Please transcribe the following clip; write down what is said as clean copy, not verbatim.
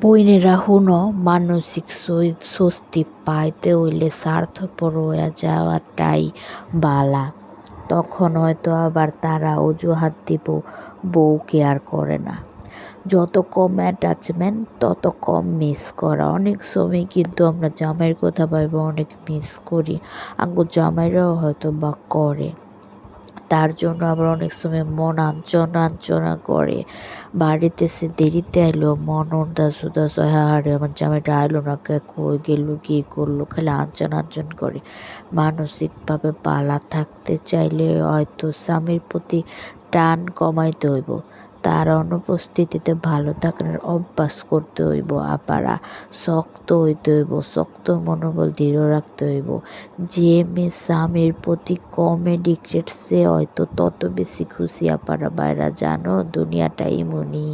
বইনেরা হুনো মানসিক স্বস্তি পাইতে হইলে স্বার্থপর হইয়া যাওয়াটাই বালা। তখন হয়তো আবার তারা অজুহাত দিব বউ কেয়ার করে না। যত কম অ্যাটাচমেন্ট তত কম মিস করা। অনেক সময় কিন্তু আমরা জামাইয়ের কথা ভাইবা অনেক মিস করি, আঙ্গুর জামাইরাও হয়তো বা করে। তার জন্য আবার অনেক সময় মন আঞ্চনা করে। বাড়িতে সে দেরিতে আইলো মন উদাস উদাস হয়, হ্যাঁ রে আমার জামাইটা আইলো না, কে কই গেল, কী করলো, খালি আঞ্চন করে। মানসিকভাবে পালা থাকতে চাইলে হয়তো স্বামীর প্রতি টান কমাইতে হইব, তার অনুপস্থিতিতে ভালো থাকার অভ্যাস করতে হইব। আপারা শক্ত হইতে হইব, শক্ত মনোবল দৃঢ় রাখতে হইব। যে মেয়ে স্বামীর প্রতি কম এডিক্টেড সে হয়তো তত বেশি খুশি। আপারা বাইরা জানো দুনিয়াটা এমনই।